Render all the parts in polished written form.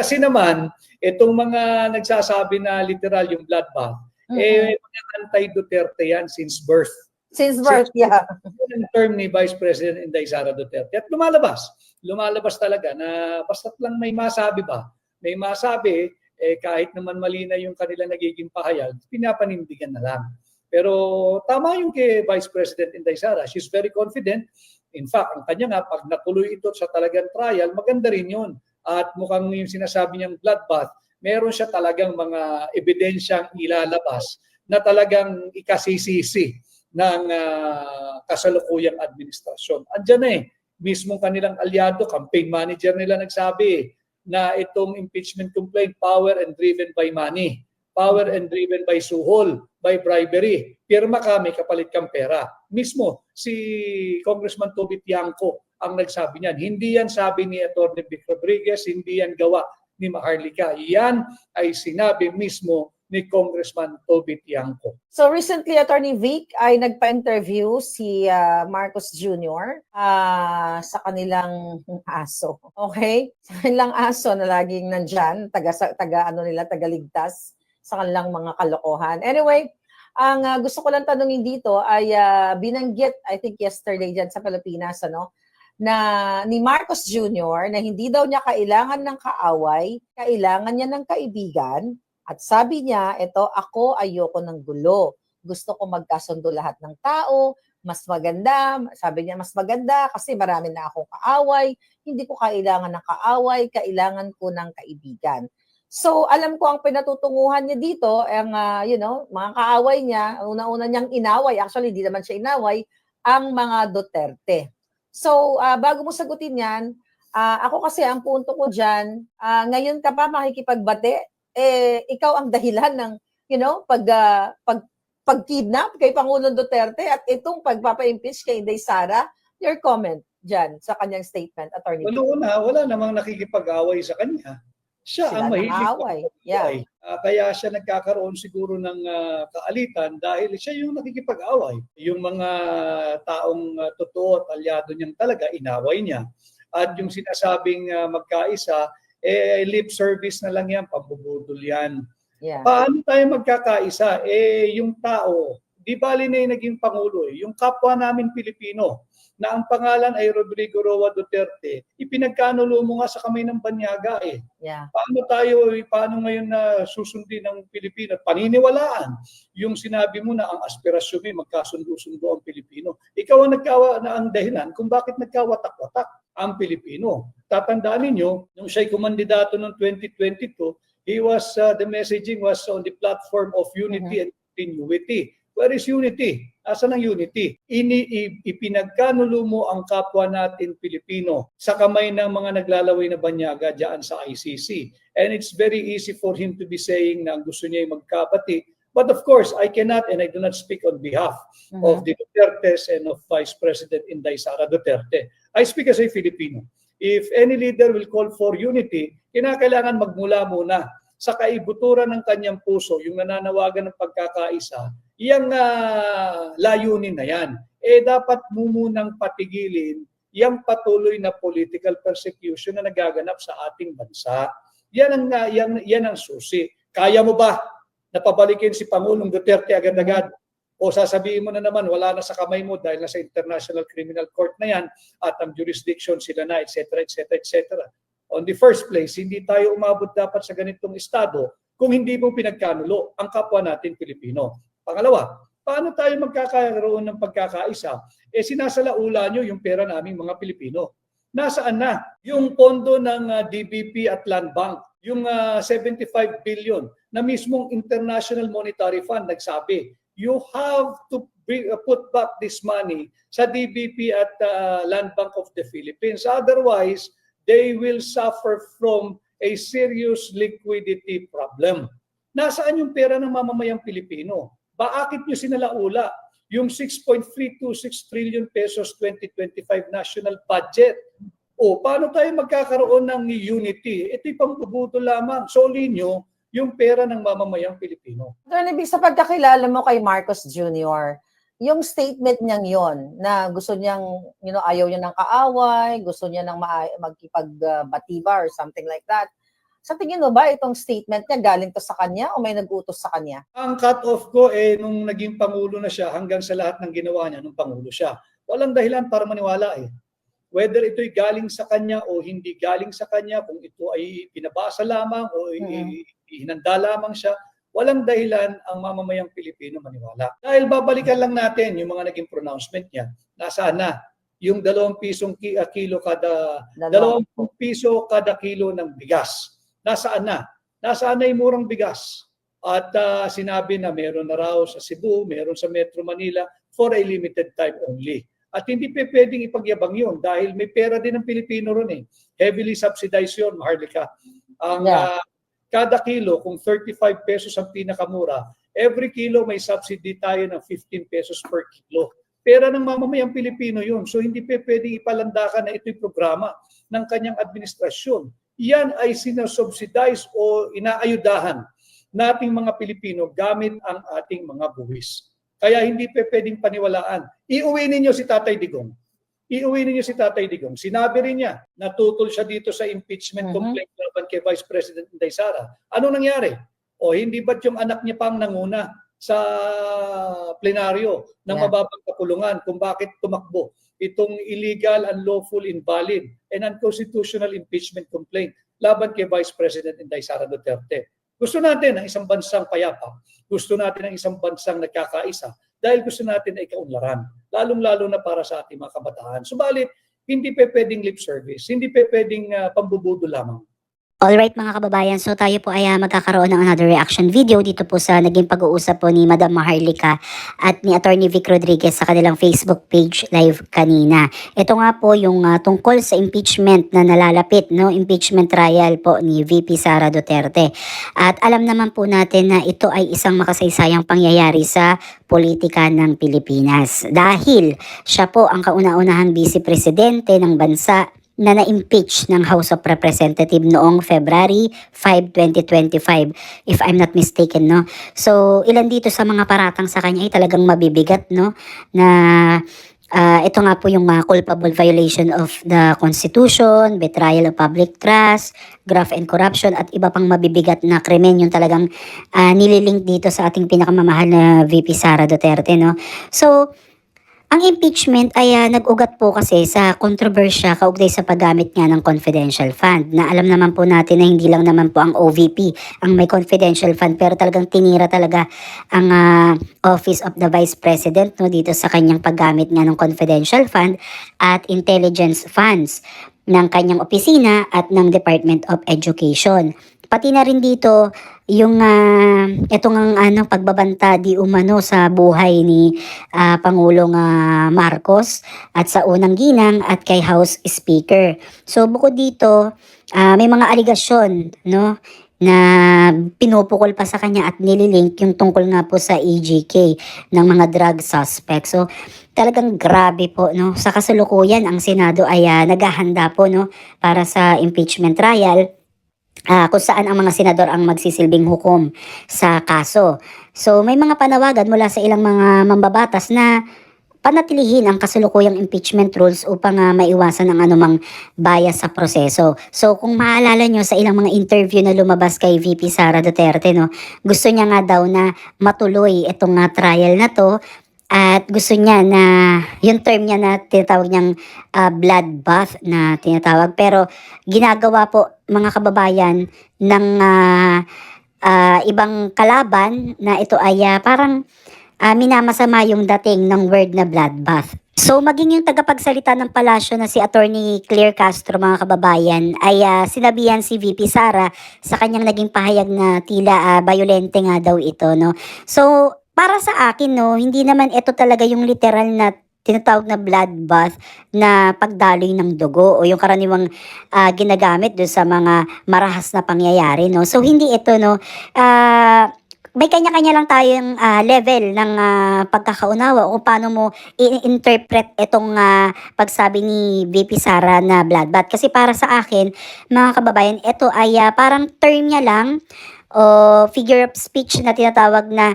Kasi naman, itong mga nagsasabi na literal yung bloodbath, mga anti-Duterte yan since birth. Since birth, yeah. Yung term ni Vice President Inday Sara Duterte. At lumalabas talaga na basta't lang may masabi ba, may masabi, kahit naman mali na yung kanila nagiging pahayag, pinapanindigan na lang. Pero tama yung kay Vice President Inday Sara. She's very confident. In fact, ang kanya nga, pag natuloy ito sa talagang trial, maganda rin yun. At mukhang yung sinasabi niyang bloodbath, meron siya talagang mga ebidensyang ilalabas na talagang ikasisisi ng kasalukuyang administrasyon. Andiyan na mismong kanilang aliado, campaign manager nila nagsabi na itong impeachment complaint, power and driven by money, power and driven by suhol, by bribery. Pirma ka, may kapalit kang pera. Mismo, si Congressman Toby Tiangco ang nagsabi niyan. Hindi yan sabi ni Atty. Vic Rodriguez, hindi yan gawa ni Maharlika. Yan ay sinabi mismo ni Congressman Toby Tiangco. So recently, Attorney Vic ay nagpa-interview si Marcos Jr. Sa kanilang aso. Okay? Sa kanilang aso na laging nandyan, tagaligtas sa kanilang mga kalokohan. Anyway, ang gusto ko lang tanungin dito ay binanggit, I think yesterday dyan sa Pilipinas, na ni Marcos Jr. na hindi daw niya kailangan ng kaaway, kailangan niya ng kaibigan. At sabi niya, ako ayoko ng gulo. Gusto ko magkasundo lahat ng tao, mas maganda. Sabi niya, mas maganda kasi marami na akong kaaway. Hindi ko kailangan ng kaaway, kailangan ko ng kaibigan. So, alam ko ang pinatutunguhan niya dito, ang mga kaaway niya, una-una niyang inaway, actually, hindi naman siya inaway, ang mga Duterte. So, bago mo sagutin yan, ako kasi ang punto ko dyan, ngayon ka pa makikipagbate, ikaw ang dahilan ng, pag-kidnap kay Pangulong Duterte at itong pagpapa-impeach kay Inday Sara. Your comment dyan sa kanyang statement, Attorney. Wala namang nakikipag-away sa kanya. Siya ang mahilig. Yeah. Kaya siya nagkakaroon siguro ng kaalitan dahil siya yung nakikipag-away. Yung mga taong totoo at alyado niyang talaga, inaway niya. At yung sinasabing magkaisa, lip service na lang yan, pambubudol yan. Yeah. Paano tayo magkakaisa? Yung tao, di bali na yung naging Pangulo, yung kapwa namin Pilipino, na ang pangalan ay Rodrigo Roa Duterte, ipinagkanulo mo nga sa kamay ng banyaga Yeah. Paano ngayon na susundin ng Pilipino? Paniniwalaan yung sinabi mo na ang aspirasyon mo magkasundo-sundo ang Pilipino. Ikaw ang dahilan kung bakit nagkawatak-watak ang Pilipino. Tatandaan ninyo, nung siya'y kumandidato noong 2022, the messaging was on the platform of unity and continuity. Where is unity? Asan ang unity? Ipinagkanulo mo ang kapwa natin Pilipino sa kamay ng mga naglalaway na banyaga dyan sa ICC. And it's very easy for him to be saying na gusto niya magkapati. But of course, I cannot and I do not speak on behalf of the Dutertes and of Vice President Inday Sara Duterte. I speak as a Filipino. If any leader will call for unity, kinakailangan magmula muna sa kaibuturan ng kanyang puso, yung nananawagan ng pagkakaisa, yung layunin na yan. Dapat mo munang patigilin yung patuloy na political persecution na nagaganap sa ating bansa. Yan ang susi. Kaya mo ba napabalikin si Pangulong Duterte agad-agad? O sasabihin mo na naman, wala na sa kamay mo dahil nasa International Criminal Court na yan at ang jurisdiction sila na, etc., etc., etc. On the first place, hindi tayo umabot dapat sa ganitong estado kung hindi mo pinagkanulo ang kapwa natin Pilipino. Pangalawa, paano tayo magkakaroon ng pagkakaisa? Sinasalaula nyo yung pera naming mga Pilipino. Nasaan na yung pondo ng DBP at Land Bank? Yung 75 billion na mismong International Monetary Fund nagsabi, you have to put back this money sa DBP at Land Bank of the Philippines. Otherwise, they will suffer from a serious liquidity problem. Nasaan yung pera ng mamamayang Pilipino? Bakit nyo sinalaula yung 6.326 trillion pesos 2025 national budget? O paano tayo magkakaroon ng unity? Ito'y pambubuto lamang. Solin nyo yung pera ng mamamayang Pilipino. Sa pagkakilala mo kay Marcos Jr., yung statement niyang yon na gusto niyang, ayaw niya ng kaaway, gusto niya ng magkipagbatiba or something like that. Sa tingin mo ba itong statement niya galing to sa kanya o may nag-utos sa kanya? Ang cut-off ko nung naging Pangulo na siya hanggang sa lahat ng ginawa niya nung Pangulo siya. Walang dahilan para maniwala Whether ito'y galing sa kanya o hindi galing sa kanya, kung ito ay pinabasa lamang o hinanda lamang siya, walang dahilan ang mamamayang Pilipino maniwala. Dahil babalikan lang natin yung mga naging pronouncement niya. Nasaan na? Yung 2 pisong kilo kada 20 piso kada kilo ng bigas. Nasaan na? Nasaan na yung murang bigas? At sinabi na meron na raw sa Cebu, meron sa Metro Manila for a limited time only. At hindi pwedeng ipagyabang yun dahil may pera din ng Pilipino ron Heavily subsidized yun, Maharlika. Ang kada kilo, kung 35 pesos ang pinakamura, every kilo may subsidy tayo ng 15 pesos per kilo. Pera ng mamamayang Pilipino yun. So hindi pwedeng ipalandakan na ito'y programa ng kanyang administrasyon. Yan ay sinasubsidize o inaayudahan nating mga Pilipino gamit ang ating mga buwis. Kaya hindi pwedeng paniwalaan. Iuwi ninyo si Tatay Digong. Iuwi ninyo si Tatay Digong. Sinabi rin niya, natutol siya dito sa impeachment complaint laban kay Vice President Inday Sara. Ano nangyari? O hindi ba't yung anak niya pang nanguna sa plenaryo ng mababang kapulungan kung bakit tumakbo itong illegal, unlawful, invalid, and unconstitutional impeachment complaint laban kay Vice President Inday Sara Duterte. Gusto natin ang isang bansang payapa. Gusto natin ang isang bansang nagkakaisa dahil gusto natin ay kaunlaran. Lalong-lalo na para sa ating mga kabataan. Subalit, hindi pwedeng lip service. Hindi pwedeng pambubudo lamang. Alright mga kababayan, so tayo po ay magkakaroon ng another reaction video dito po sa naging pag-uusap po ni Madam Maharlika at ni Attorney Vic Rodriguez sa kanilang Facebook page live kanina. Ito nga po yung tungkol sa impeachment na nalalapit, no? Impeachment trial po ni VP Sara Duterte. At alam naman po natin na ito ay isang makasaysayang pangyayari sa politika ng Pilipinas. Dahil siya po ang kauna-unahang vice presidente ng bansa na na-impeach ng House of Representatives noong February 5, 2025, if I'm not mistaken, no? So, ilan dito sa mga paratang sa kanya ay talagang mabibigat, no? Na ito nga po yung culpable violation of the Constitution, betrayal of public trust, graft and corruption, at iba pang mabibigat na krimen yung talagang nililink dito sa ating pinakamamahal na VP Sara Duterte, no? So, ang impeachment ay nag-ugat po kasi sa kontrobersya kaugnay sa paggamit nga ng confidential fund, na alam naman po natin na hindi lang naman po ang OVP ang may confidential fund, pero talagang tinira talaga ang Office of the Vice President, no, dito sa kanyang paggamit nga ng confidential fund at intelligence funds ng kanyang opisina at ng Department of Education. Pati na rin dito yung itong pagbabanta di umano sa buhay ni Pangulong Marcos at sa unang ginang at kay House Speaker. So bukod dito, may mga aligasyon, no, na pinupukol pa sa kanya at nililink yung tungkol nga po sa EJK ng mga drug suspects. So talagang grabe po, no. Sa kasalukuyan ang Senado ay naghahanda po, no, para sa impeachment trial. Kung saan ang mga senador ang magsisilbing hukom sa kaso. So may mga panawagan mula sa ilang mga mambabatas na panatilihin ang kasalukuyang impeachment rules upang maiwasan ang anumang bias sa proseso. So kung maalala nyo sa ilang mga interview na lumabas kay VP Sara Duterte, no, gusto niya nga daw na matuloy itong trial na to. At gusto niya na, yung term niya na tinatawag niyang bloodbath na tinatawag. Pero ginagawa po mga kababayan ng ibang kalaban na ito ay parang minamasama yung dating ng word na bloodbath. So maging yung tagapagsalita ng palasyo na si Attorney Claire Castro, mga kababayan, ay sinabihan si VP Sara sa kanyang naging pahayag na tila violente nga daw ito, no. So para sa akin, no, hindi naman ito talaga yung literal na tinatawag na bloodbath na pagdaloy ng dugo o yung karaniwang ginagamit doon sa mga marahas na pangyayari, no. So hindi ito, no, may kanya-kanya lang tayong level ng pagkakaunawa kung paano mo i-interpret itong pagsabi ni VP Sara na bloodbath. Kasi para sa akin, mga kababayan, ito ay parang term niya lang o figure of speech na tinatawag na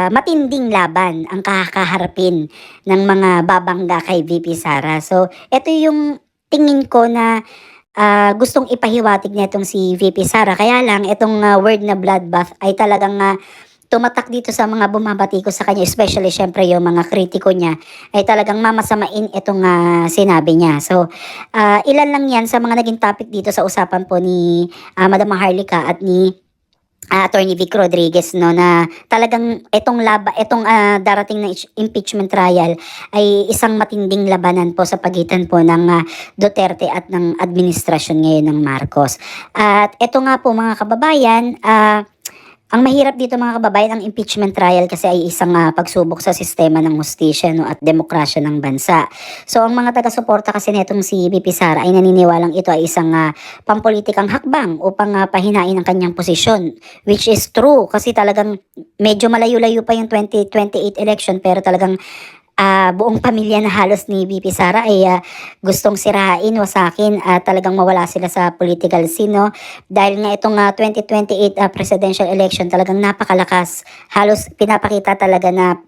matinding laban ang kakaharapin ng mga babangga kay VP Sara. So, ito yung tingin ko na gustong ipahiwatig nitong si VP Sara. Kaya lang, itong word na bloodbath ay talagang tumatak dito sa mga bumabati ko sa kanya, especially syempre yung mga kritiko niya, ay talagang mamasamain itong sinabi niya. So, ilan lang yan sa mga naging topic dito sa usapan po ni Madam Maharlika at ni Attorney Vic Rodriguez, no, na talagang itong darating na impeachment trial ay isang matinding labanan po sa pagitan po ng Duterte at ng administrasyon ngayon ng Marcos. At ito nga po mga kababayan, ang mahirap dito mga kababayan, ang impeachment trial kasi ay isang pagsubok sa sistema ng hustisya, no, at demokrasya ng bansa. So ang mga taga-suporta kasi nitong si VP Sara ay naniniwalang ito ay isang pampolitikang hakbang upang pahinain ang kanyang posisyon, which is true kasi talagang medyo malayo-layo pa yung 2028 election, pero talagang buong pamilya na halos ni VP Sara ay gustong sirain, wasakin at talagang mawala sila sa political scene, no? Dahil nga itong 2028 presidential election talagang napakalakas. Halos pinapakita talaga na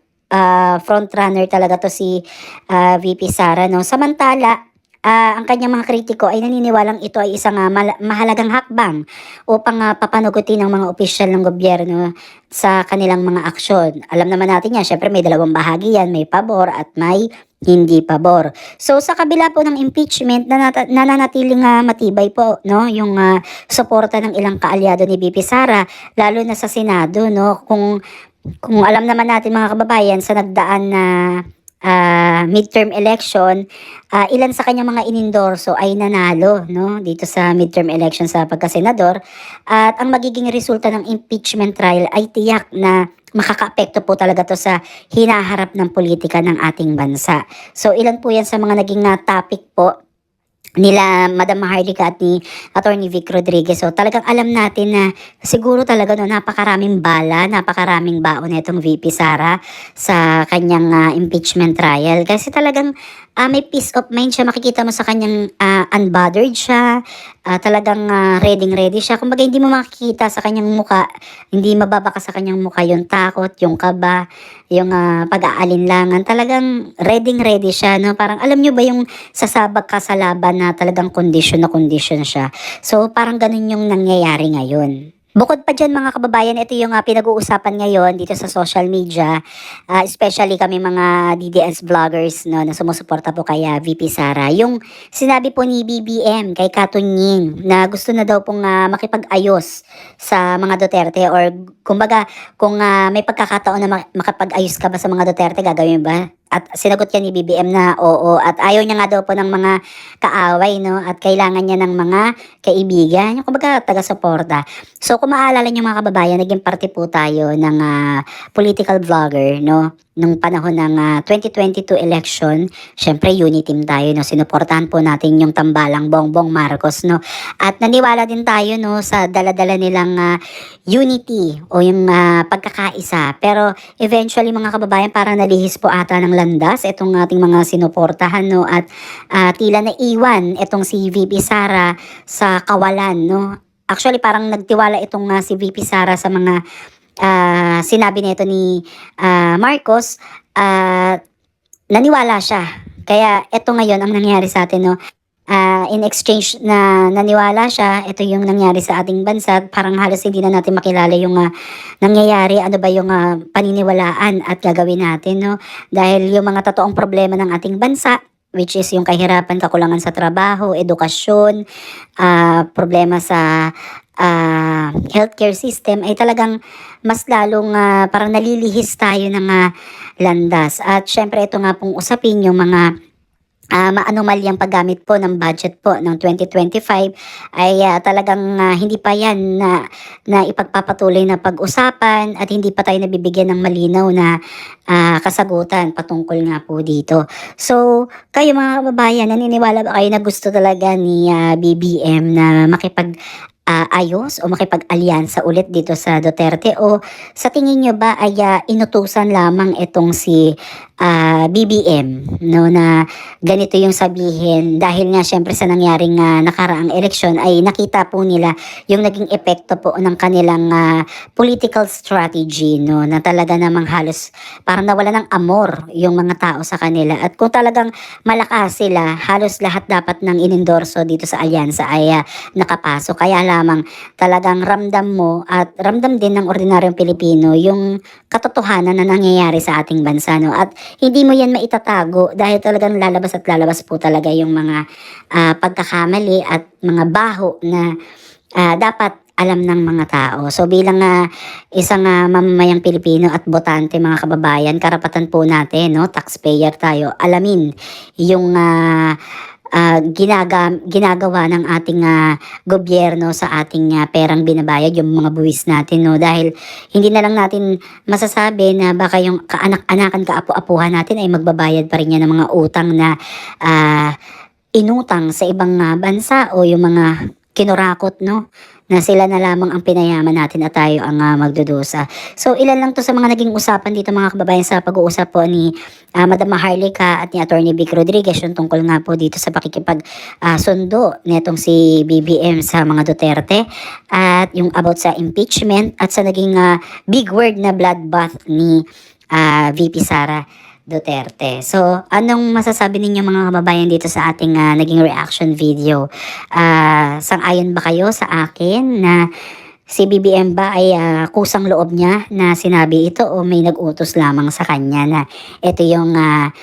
front runner talaga to si VP Sara, no? Samantala, ang kanyang mga kritiko ay naniniwalang ito ay isang mahalagang hakbang upang papanugutin ng mga opisyal ng gobyerno sa kanilang mga aksyon. Alam naman natin yan, syempre may dalawang bahagi yan, may pabor at may hindi pabor. So sa kabila po ng impeachment, nananatiling matibay po, no, yung suporta ng ilang kaalyado ni VP Sara, lalo na sa Senado, no. Kung alam naman natin mga kababayan, sa nagdaan na midterm election, ilan sa kanyang mga inendorso ay nanalo, no, dito sa midterm election sa pagkasenador, at ang magiging resulta ng impeachment trial ay tiyak na makakaapekto po talaga to sa hinaharap ng politika ng ating bansa. So ilan po yan sa mga naging topic po nila Madam Maharlika at ni Attorney Vic Rodriguez. So talagang alam natin na siguro talaga no, napakaraming bala, napakaraming baon na itong VP Sara sa kanyang impeachment trial. Kasi talagang may peace of mind siya, makikita mo sa kanyang unbothered siya, talagang ready siya. Kumbaga hindi mo makikita sa kanyang muka, hindi mababaka sa kanyang muka yung takot, yung kaba, yung pag-aalinlangan. Talagang ready siya, no? Parang alam nyo ba yung sasabak ka sa laban na talagang condition na condition siya. So parang ganun yung nangyayari ngayon. Bukod pa dyan mga kababayan, ito yung pinag-uusapan ngayon dito sa social media, especially kami mga DDS vloggers, no, na sumusuporta po kay VP Sara. Yung sinabi po ni BBM kay Katunying na gusto na daw pong makipag-ayos sa mga Duterte, or kumbaga kung may pagkakataon na makapag-ayos ka ba sa mga Duterte, gagawin ba? At sinagot niya ni BBM na oo, at ayaw niya nga daw po ng mga kaaway, no, at kailangan niya ng mga kaibigan, yung kumbaga taga-suporta. So kung maalala niyo mga kababayan, naging parte po tayo ng political vlogger, no, nung panahon ng 2022 election. Syempre unity team tayo, no, sinuportahan po natin yung tambalang Bongbong Marcos, no, at naniwala din tayo, no, sa daladala nilang unity o yung pagkakaisa. Pero eventually mga kababayan, parang nalihis po ata ng landas itong ating mga sinuportahan, no, at tila naiwan itong si VP Sara sa kawalan, no. Actually parang nagtiwala itong si VP Sara sa mga sinabi nito ni Marcos, naniwala siya. Kaya ito ngayon ang nangyari sa atin, no. In exchange na naniwala siya, ito yung nangyari sa ating bansa. Parang halos hindi na natin makilala yung nangyayari, ano ba yung paniniwalaan at gagawin natin, no. Dahil yung mga totoong problema ng ating bansa, which is yung kahirapan, kakulangan sa trabaho, edukasyon, problema sa healthcare system, ay talagang mas lalong parang nalilihis tayo ng landas. At syempre ito nga pong usapin yung mga maanomalyang paggamit po ng budget po ng 2025 ay talagang hindi pa yan na ipagpapatuloy na pag-usapan, at hindi pa tayo nabibigyan ng malinaw na kasagutan patungkol nga po dito. So kayo mga kababayan, naniniwala ba kayo na gusto talaga ni BBM na ayos o makipag-alyansa ulit dito sa Duterte, o sa tingin nyo ba ay inutusan lamang itong si BBM, no, na ganito yung sabihin dahil nga syempre sa nangyaring nakaraang eleksyon ay nakita po nila yung naging epekto po ng kanilang political strategy, no, na talaga namang halos parang nawala ng amor yung mga tao sa kanila. At kung talagang malakas sila, halos lahat dapat ng inendorso dito sa alyansa ay nakapasok. Kaya lamang talagang ramdam mo at ramdam din ng ordinaryong Pilipino yung katotohanan na nangyayari sa ating bansa, no? At hindi mo yan maitatago dahil talagang lalabas at lalabas po talaga yung mga pagkakamali at mga baho na dapat alam ng mga tao. So bilang isang mamamayang Pilipino at botante, mga kababayan, karapatan po natin, no, taxpayer tayo, alamin yung ginagawa ng ating gobyerno sa ating perang binabayad, yung mga buwis natin, no, dahil hindi na lang natin masasabi na baka yung kaanak-anakan, kaapu-apuhan natin ay magbabayad pa rin yan ng mga utang na inutang sa ibang bansa o yung mga kinurakot, no, na sila na lamang ang pinayaman natin at tayo ang magdudusa. So ilan lang to sa mga naging usapan dito, mga kababayan, sa pag-uusap po ni Madam Maharlika at ni Attorney Vic Rodriguez, yung tungkol nga po dito sa pakikipag sundo netong si BBM sa mga Duterte at yung about sa impeachment at sa naging big word na bloodbath ni VP Sara Duterte. So, anong masasabi ninyo, mga kababayan, dito sa ating naging reaction video? Sang-ayon ba kayo sa akin na si BBM ba ay kusang loob niya na sinabi ito o may nag-utos lamang sa kanya na ito yung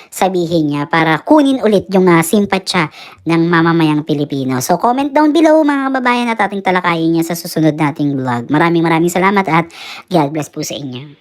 sabihin niya para kunin ulit yung simpatsya ng mamamayang Pilipino? So, comment down below, mga kababayan, at ating talakayin niya sa susunod nating vlog. Maraming salamat at God bless po sa inyo.